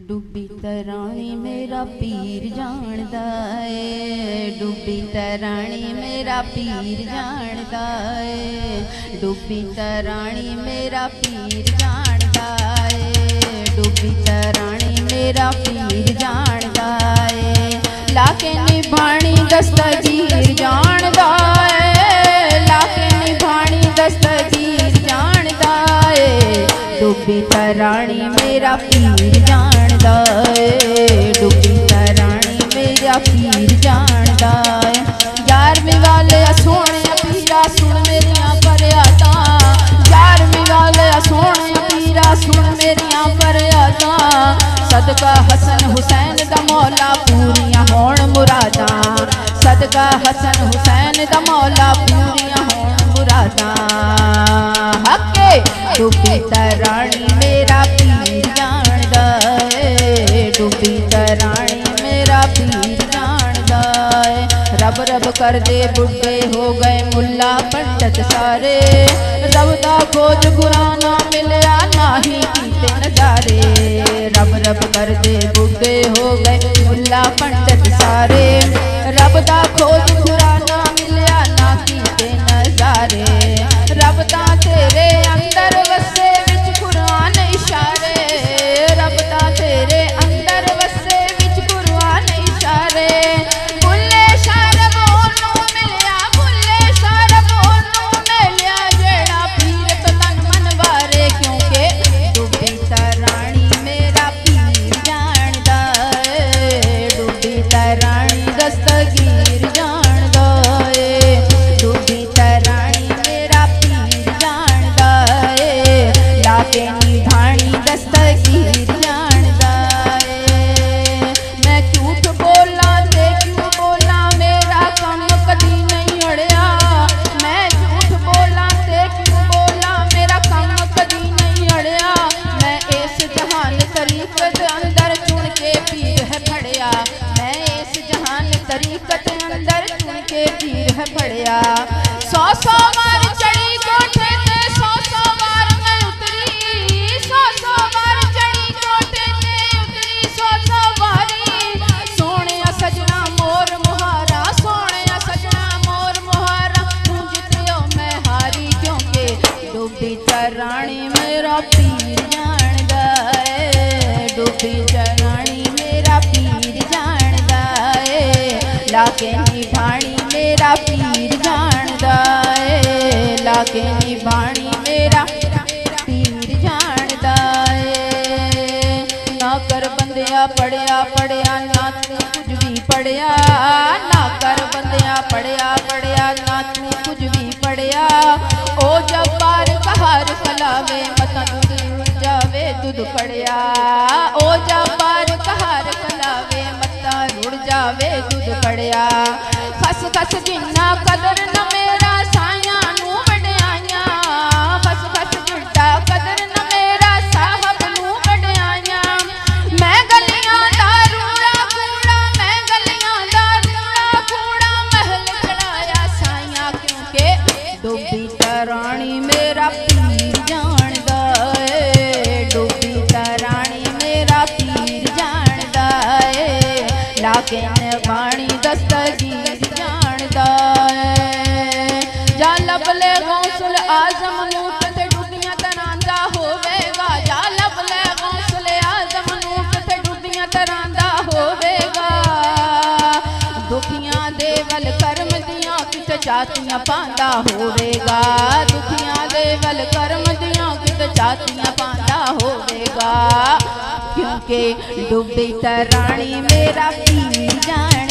डुबी तराणी मेरा पीर जानदा है, डुबी तराणी मेरा पीर जानदा है, डुबी तराणी मेरा पीर जानदा है, डुबी तराणी मेरा पीर जानदा है, लाके निभाणी दस्तगीर जानदा है, लाके निभाणी दस्तगीर जानदा है, डुबी तराणी मेरा पीर जानदा है, डुबी तराणी मेरा पीर जानदा है। 11वीं वाले सोने पीरा सुन मेरिया फरियादा, 11वीं वाले सोने पीरा सुन मेरिया फरियादा, सदका हसन हुसैन दा मौला पूरियां होण मुरादा, सदका हसन हुसैन दा मौला पूरियां होण मुरादा। हके डुबी तराणी मेरा पीर जानदा है, डुबी तराणी मेरा पीर जानदा है। रब रब कर दे बुढ़े हो गए मुल्ला पंडित सारे, रब दा खोज गुराना मिलया नाही कीते नजारे, रब रब कर दे बुढ़े हो गए मुल्ला पंडित सारे, रब दा खोज गुराना मिलया ना कीते नजारे, रब दा तेरे अंदर वसे विच कुरान इशारे, रब दा तेरे अंदर वसे विच कुरान इशारे, बुल्ले शरब ओनू मिलया, बुल्ले शरब ओनू मिलया, जेड़ा पीर तो तन मन वारे, क्योंकि डुबी तराणी मेरा पीर जानदा है, डुबी तराणी दस्तगीर जानदा है, डुबी तराणी मेरा पीर जानदा है, लाके निभाणी दस्तगीर जानदा है। मैं झूठ बोला ते क्यों बोला मेरा कम कदी नहीं अड़िया, मैं झूठ बोला ते क्यों बोला मेरा कम कदी नहीं अड़िया, मैं इस जहान तरीकत अंदर चुन के पीर है फड़िया, मैं इस जहान तरीकत अंदर चुन के पीर है फड़िया। 100 बार चढ़ी कोठे ते 100 बार मैं उतरी, 100 बार चढ़ी कोठे ते उतरी 100 बारी, सोने सजना मोर मुहारा, सोने सजना मोर मुहारा, तू जितियो मैं हारी, क्योंकि डुबी तराणी मेरा पीर जानदा है, डुबी तराणी मेरा पीर जानदा है, लाके निभाणी मेरा पीर जानदा है, लाके निभाणी मेरा पीर जानदा है। ना कर बंदिया पढ़िया पढ़िया ना तू कुछ भी पढ़िया, ना कर बंदिया पढ़िया पढ़िया ना तू कुछ भी पढ़िया, ओ जब बार कहार फलावे मता दूध जावे दूध पड़िया, ओ जब बार कहार फलावे मता रुड़ जावे दूध पड़िया। खस खस जिन्ना कदर न मेरा साया नू वड्याइया, खस खस जुड़ा कदर न मेरा साहब नू वड्याइया, मैं गलियां दा रूड़ा कूड़ा, मैं गलियां दा रूड़ा कूड़ा, महल चढ़ाया साइया, क्योंकि डुबी तराणी मेरा पीर जानदा है, डुबी तराणी मेरा पीर जानदा है, लाके निभाणी दस्तगीर जानदा है। जा लबले गौसल आजम नू ते डुबियां तरांदा होवेगा, जा लबले गौसल आजम नू ते डुबियां तरांदा होवेगा, दुखियां दे वल करम दियां कित जातियां पांदा होवेगा, दुखियां दे वल करम दियां कित जातियां पांदा होवेगा, क्योंकि डुबी तराणी मेरा पीर जान